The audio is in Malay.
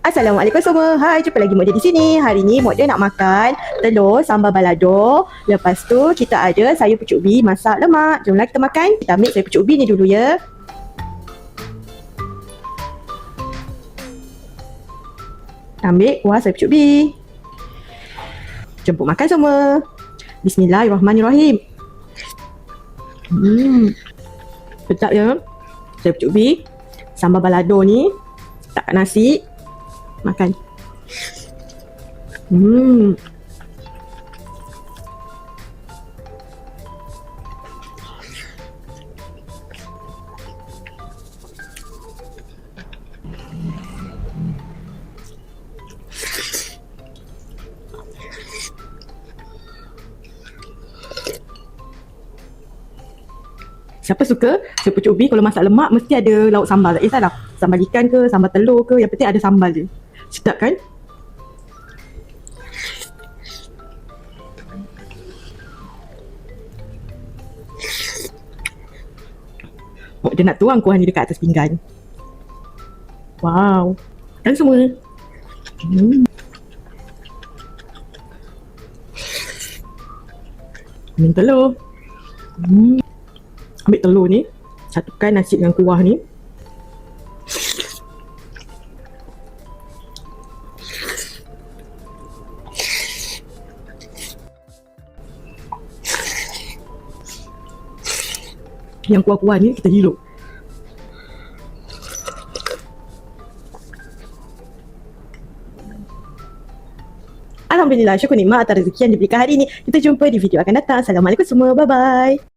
Assalamualaikum semua. Hai, jumpa lagi Mak Dia di sini. Hari ni Mak Dia nak makan telur sambal balado. Lepas tu kita ada sayur pucuk ubi masak lemak. Jomlah kita makan. Kita ambil sayur pucuk ubi ni dulu ya. Ambil kuah sayur pucuk ubi. Jemput makan semua. Bismillahirrahmanirrahim. Sedap ya. Sayur pucuk ubi, sambal balado ni tak nasi. Makan. Siapa suka sayur pucuk ubi kalau masak lemak mesti ada lauk sambal. Tak kisahlah sambal ikan ke, sambal telur ke, yang penting ada sambal je. Sedap kan? Oh, dia nak tuang kuah ni dekat atas pinggan. Wow. Dan semua. Minum telur. Ambil telur ni, satukan nasi dengan kuah ni. Yang kuah-kuah ni kita hirup. Alhamdulillah, syukur nikmat atas rezeki yang diberikan hari ini. Kita jumpa di video akan datang. Assalamualaikum semua. Bye-bye.